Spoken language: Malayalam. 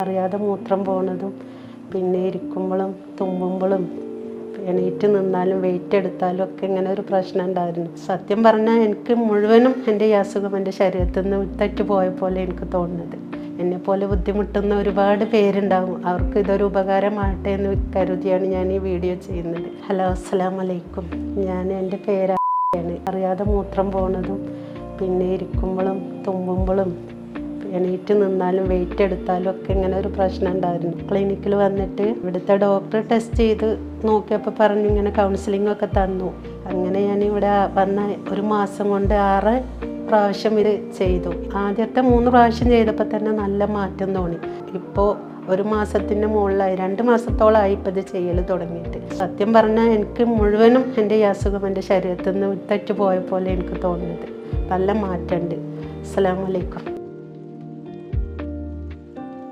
അറിയാതെ മൂത്രം പോണതും പിന്നെ ഇരിക്കുമ്പോഴും തുമ്മുമ്പോഴും എണീറ്റ് നിന്നാലും വെയിറ്റ് എടുത്താലും ഒക്കെ ഇങ്ങനെ ഒരു പ്രശ്നം ഉണ്ടായിരുന്നു. സത്യം പറഞ്ഞാൽ എനിക്ക് മുഴുവനും എൻ്റെ ഈ അസുഖം എൻ്റെ ശരീരത്തിൽ നിന്ന് വിട്ടറ്റ് പോയ പോലെ എനിക്ക് തോന്നുന്നത്. എന്നെപ്പോലെ ബുദ്ധിമുട്ടുന്ന ഒരുപാട് പേരുണ്ടാകും. അവർക്ക് ഇതൊരു ഉപകാരമാകട്ടെ എന്ന് കരുതിയാണ് ഞാൻ ഈ വീഡിയോ ചെയ്യുന്നത്. ഹലോ, അസ്സലാമു അലൈക്കും. എൻ്റെ പേരാണ്. അറിയാതെ മൂത്രം പോണതും പിന്നെ ഇരിക്കുമ്പോഴും തുമ്മുമ്പോഴും എണീറ്റ് നിന്നാലും വെയിറ്റ് എടുത്താലും ഒക്കെ ഇങ്ങനെ ഒരു പ്രശ്നം ഉണ്ടായിരുന്നു. ക്ലിനിക്കിൽ വന്നിട്ട് ഇവിടുത്തെ ഡോക്ടർ ടെസ്റ്റ് ചെയ്ത് നോക്കിയപ്പോൾ പറഞ്ഞു ഇങ്ങനെ കൗൺസിലിംഗ് ഒക്കെ തന്നു. അങ്ങനെ ഞാൻ ഇവിടെ വന്ന ഒരു മാസം കൊണ്ട് 6 പ്രാവശ്യം ഇത് ചെയ്തു. ആദ്യത്തെ 3 പ്രാവശ്യം ചെയ്തപ്പോൾ തന്നെ നല്ല മാറ്റം തോന്നി. ഇപ്പോൾ ഒരു മാസത്തിൻ്റെ മുകളിലായി, 2 മാസത്തോളമായി ഇപ്പോൾ ഇത് ചെയ്യൽ തുടങ്ങിയിട്ട്. സത്യം പറഞ്ഞാൽ എനിക്ക് മുഴുവനും എൻ്റെ ഈ അസുഖം എൻ്റെ ശരീരത്തിൽ നിന്ന് വിട്ടറ്റ് പോയ പോലെ എനിക്ക് തോന്നുന്നത്. നല്ല മാറ്റമുണ്ട്. അസ്സലാമു അലൈക്കും.